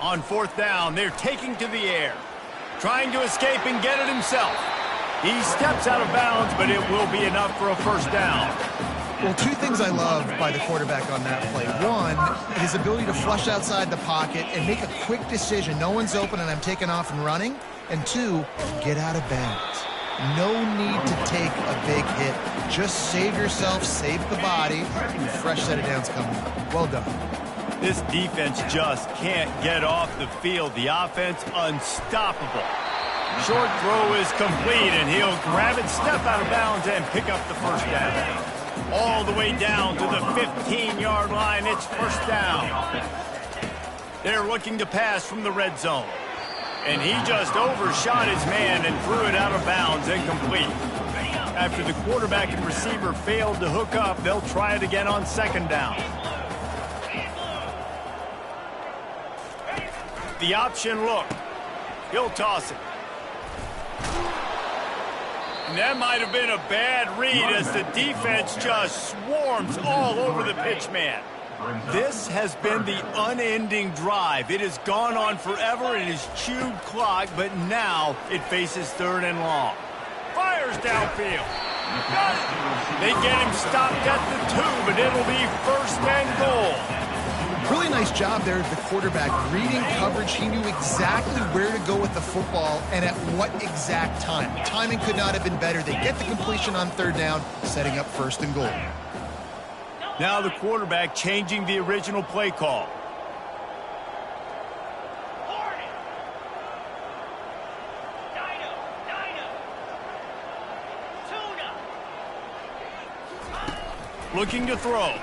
A: On 4th down, they're taking to the air. Trying to escape and get it himself. He steps out of bounds, but it will be enough for a first down.
C: Well, 2 things I love by the quarterback on that play. 1, his ability to flush outside the pocket and make a quick decision. No one's open and I'm taking off and running. And 2, get out of bounds. No need to take a big hit. Just save yourself, save the body, and a fresh set of downs coming up. Well done.
A: This defense just can't get off the field. The offense unstoppable. Short throw is complete, and he'll grab it, step out of bounds, and pick up the first down. All the way down to the 15-yard line. It's first down. They're looking to pass from the red zone. And he just overshot his man and threw it out of bounds, incomplete. After the quarterback and receiver failed to hook up, they'll try it again on 2nd down. The option look. He'll toss it. And that might have been a bad read as the defense just swarms all over the pitch man. This has been the unending drive. It has gone on forever. It has chewed clock, but now it faces 3rd and long. Fires downfield. They get him stopped at the 2, but it'll be 1st and goal.
C: Really nice job there of the quarterback reading coverage. He knew exactly where to go with the football and at what exact time. The timing could not have been better. They get the completion on 3rd down, setting up 1st and goal.
A: Now the quarterback changing the original play call. Looking to throw.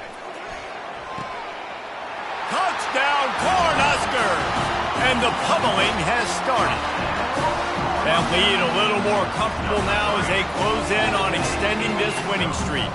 A: Touchdown, Cornhuskers! And the pummeling has started. That lead a little more comfortable now as they close in on extending this winning streak.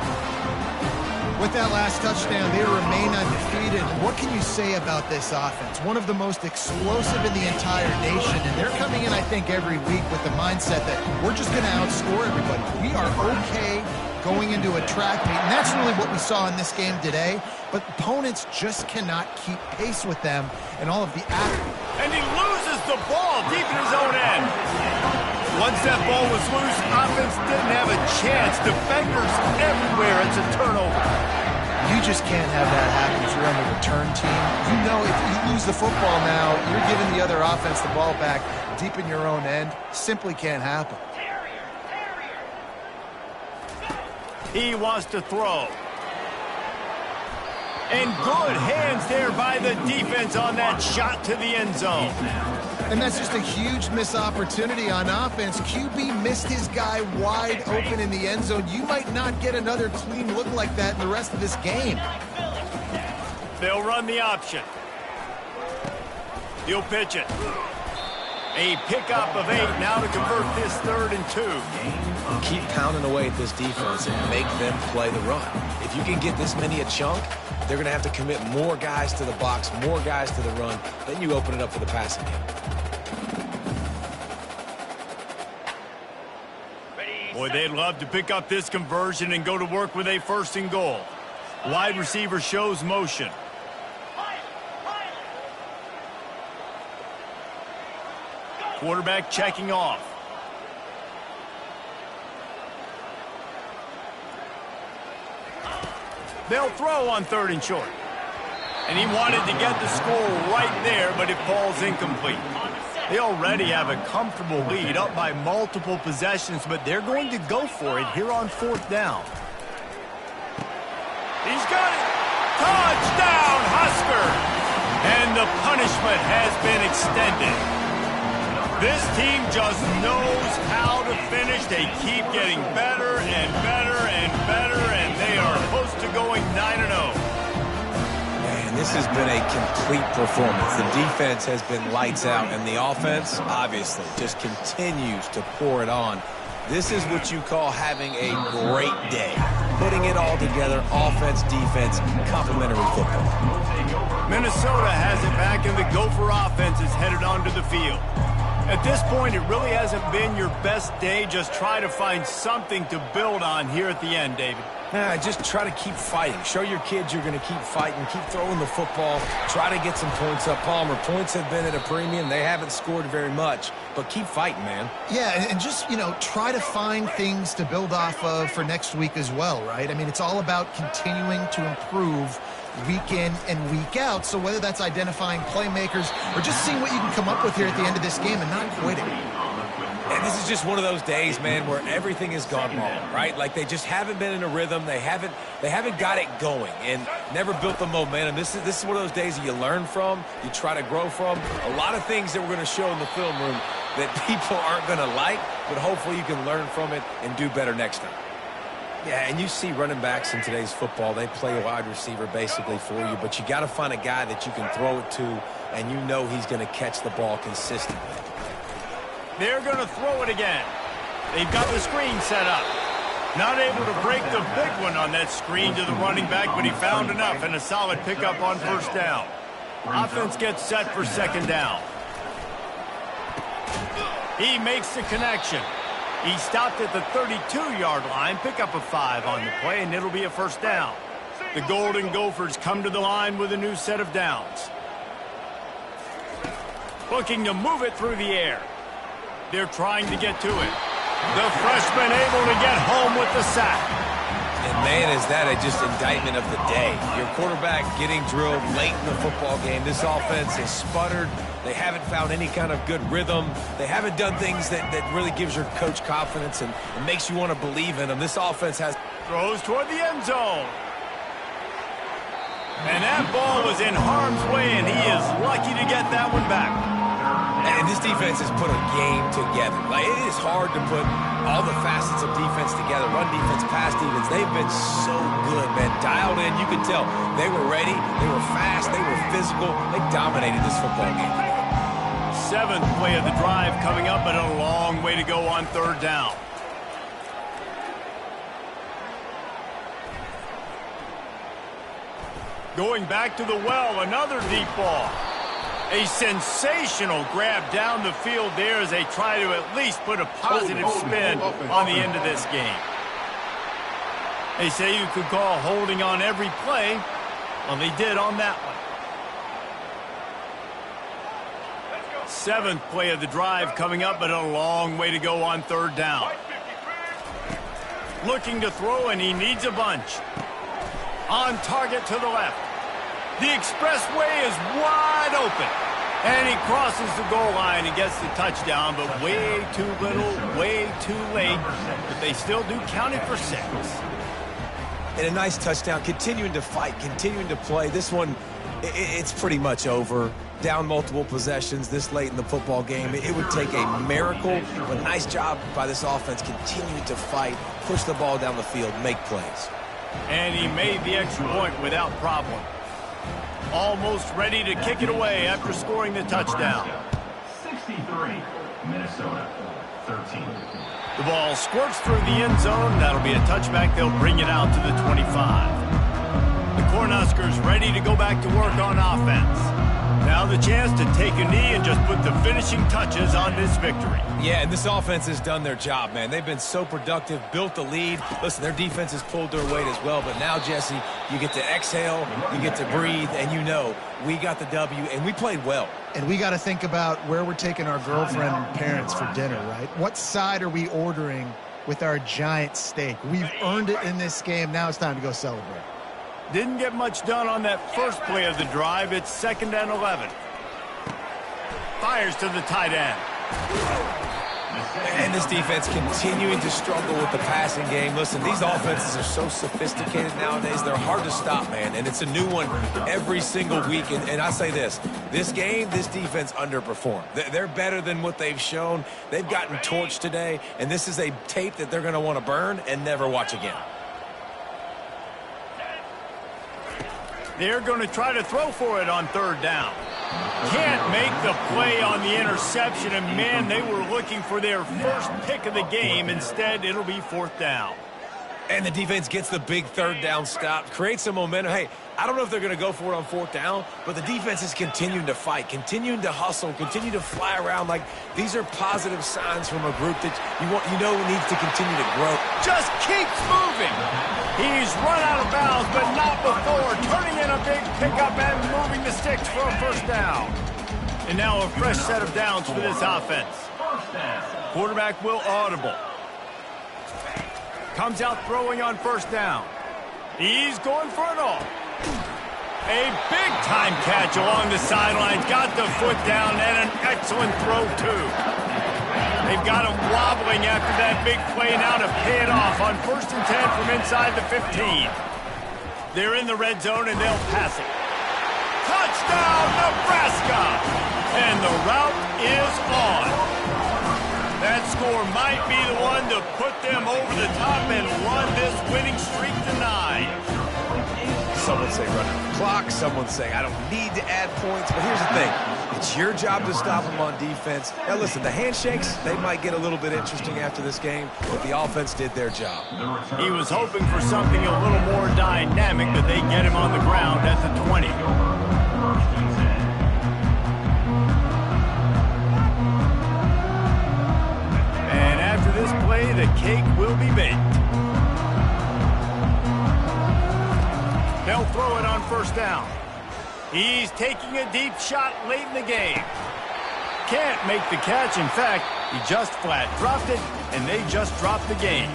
C: With that last touchdown, they remain undefeated. What can you say about this offense? One of the most explosive in the entire nation, and they're coming in, I think, every week with the mindset that we're just going to outscore everybody. We are okay going into a track meet, and that's really what we saw in this game today. But opponents just cannot keep pace with them and all of the athletes.
A: And he loses the ball deep in his own end. Once that ball was loose, offense didn't have a chance. Defenders everywhere. It's a turnover.
C: You just can't have that happen if you're on the return team. You know if you lose the football now, you're giving the other offense the ball back deep in your own end. Simply can't happen.
A: He wants to throw. And good hands there by the defense on that shot to the end zone.
C: And that's just a huge missed opportunity on offense. QB missed his guy wide open in the end zone. You might not get another clean look like that in the rest of this game.
A: They'll run the option. He'll pitch it. A pickup of 8 now to convert this 3rd and 2.
B: Keep pounding away at this defense and make them play the run. If you can get this many a chunk, they're going to have to commit more guys to the box, more guys to the run. Then you open it up for the passing game.
A: Boy, they'd love to pick up this conversion and go to work with a 1st and goal. Wide receiver shows motion. Quarterback checking off. They'll throw on 3rd and short. And he wanted to get the score right there, but it falls incomplete. They already have a comfortable lead, up by multiple possessions, but they're going to go for it here on 4th down. He's got it. Touchdown, Husker! And the punishment has been extended. This team just knows how to finish. They keep getting better and better and better, and they are close to going 9-0.
B: Man, this has been a complete performance. The defense has been lights out, and the offense, obviously, just continues to pour it on. This is what you call having a great day. Putting it all together, offense, defense, complementary football.
A: Minnesota has it back, and the Gopher offense is headed onto the field. At this point, it really hasn't been your best day. Just try to find something to build on here at the end, David.
B: Just try to keep fighting. Show your kids you're going to keep fighting. Keep throwing the football. Try to get some points up. Palmer, points have been at a premium. They haven't scored very much, but keep fighting, man.
C: Yeah, and just, try to find things to build off of for next week as well, right? I mean, it's all about continuing to improve week in and week out. So whether that's identifying playmakers or just seeing what you can come up with here at the end of this game and not quitting.
B: And this is just one of those days, man, where everything has gone wrong, right? Like they just haven't been in a rhythm. They haven't got it going and never built the momentum. This is one of those days that you learn from, you try to grow from. A lot of things that we're going to show in the film room that people aren't going to like, but hopefully you can learn from it and do better next time. Yeah, and you see running backs in today's football, they play a wide receiver basically for you, but you got to find a guy that you can throw it to and you know he's going to catch the ball consistently.
A: They're going to throw it again. They've got the screen set up. Not able to break the big one on that screen to the running back, but he found enough and a solid pickup on 1st down. Offense gets set for 2nd down. He makes the connection. He stopped at the 32-yard line, pick up a 5 on the play, and it'll be a 1st down. The Golden Gophers come to the line with a new set of downs. Looking to move it through the air. They're trying to get to it. The freshman able to get home with the sack.
B: And man, is that just indictment of the day. Your quarterback getting drilled late in the football game. This offense has sputtered. They haven't found any kind of good rhythm. They haven't done things that really gives your coach confidence and makes you want to believe in them. This offense has...
A: Throws toward the end zone. And that ball was in harm's way, and he is lucky to get that one back.
B: And this defense has put a game together. Like, it is hard to put all the facets of defense together. Run defense, pass defense. They've been so good, man. Dialed in. You could tell they were ready. They were fast. They were physical. They dominated this football game.
A: 7th play of the drive coming up, but a long way to go on 3rd down. Going back to the well, another deep ball. A sensational grab down the field there as they try to at least put a positive spin on the end of this game. They say you could call holding on every play. Well, they did on that one. 7th play of the drive coming up, but a long way to go on 3rd down. Looking to throw, and he needs a bunch. On target to the left. The expressway is wide open. And he crosses the goal line and gets the touchdown, but way too little, way too late. But they still do count it for 6.
B: and a nice touchdown, continuing to fight, continuing to play. This one, it's pretty much over. Down multiple possessions this late in the football game. It would take a miracle, but nice job by this offense continuing to fight, push the ball down the field, make plays.
A: And he made the extra point without problem. Almost ready to kick it away after scoring the touchdown.
G: 63, Minnesota, 13.
A: The ball squirts through the end zone. That'll be a touchback. They'll bring it out to the 25. The Cornhuskers ready to go back to work on offense. Now the chance to take a knee and just put the finishing touches on this victory.
B: Yeah, and this offense has done their job, man. They've been so productive, built the lead. Listen, their defense has pulled their weight as well. But now, Jesse, you get to exhale, you get to breathe, and you know we got the W, and we played well.
C: And we got to think about where we're taking our girlfriend and parents for dinner, right? What side are we ordering with our giant steak? We've earned it in this game. Now it's time to go celebrate.
A: Didn't get much done on that first play of the drive. It's 2nd and 11. Fires to the tight end.
B: And this defense continuing to struggle with the passing game. Listen, these offenses are so sophisticated nowadays. They're hard to stop, man. And it's a new one every single week. And I say this game, this defense underperformed. They're better than what they've shown. They've gotten torched today. And this is a tape that they're going to want to burn and never watch again.
A: They're going to try to throw for it on 3rd down. Can't make the play on the interception, and man, they were looking for their first pick of the game. Instead, it'll be 4th down.
B: And the defense gets the big 3rd down stop, creates some momentum. Hey, I don't know if they're going to go for it on 4th down, but the defense is continuing to fight, continuing to hustle, continue to fly around. Like, these are positive signs from a group that you know needs to continue to grow.
A: Just keeps moving. He's run out of bounds, but not before turning in a big pickup and moving the sticks for a 1st down. And now a fresh set of downs for this offense. Quarterback will audible. Comes out throwing on 1st down. He's going for it all. A big-time catch along the sidelines. Got the foot down and an excellent throw, too. They've got him wobbling after that big play now to pay it off on 1st and 10 from inside the 15. They're in the red zone, and they'll pass it. Touchdown, Nebraska! And the route is on. That score might be the one to put them over the top and run this winning streak to 9.
B: Some would say run out the clock. Some would say I don't need to add points. But here's the thing. It's your job to stop them on defense. Now, listen, the handshakes, they might get a little bit interesting after this game, but the offense did their job.
A: He was hoping for something a little more dynamic, but they get him on the ground at the 20. And after this play, the cake will be baked. They'll throw it on 1st down. He's taking a deep shot late in the game. Can't make the catch. In fact, he just flat dropped it, and they just dropped the game.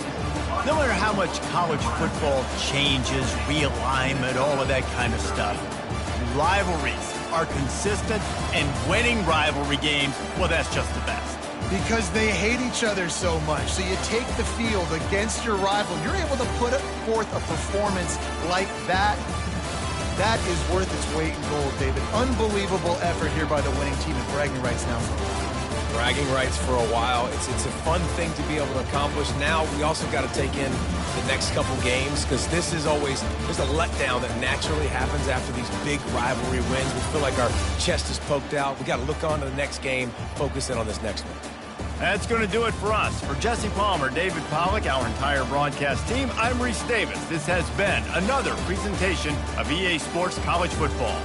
A: No matter how much college football changes, realignment, all of that kind of stuff, rivalries are consistent, and winning rivalry games, well, that's just the best.
C: Because they hate each other so much. So you take the field against your rival. You're able to put forth a performance like that. That is worth its weight in gold, David. Unbelievable effort here by the winning team, and bragging rights now for a while.
B: Bragging rights for a while. It's a fun thing to be able to accomplish. Now we also got to take in the next couple games, because this is always, there's a letdown that naturally happens after these big rivalry wins. We feel like our chest is poked out. We got to look on to the next game, focus in on this next one.
A: That's going to do it for us. For Jesse Palmer, David Pollack, our entire broadcast team, I'm Reese Davis. This has been another presentation of EA Sports College Football.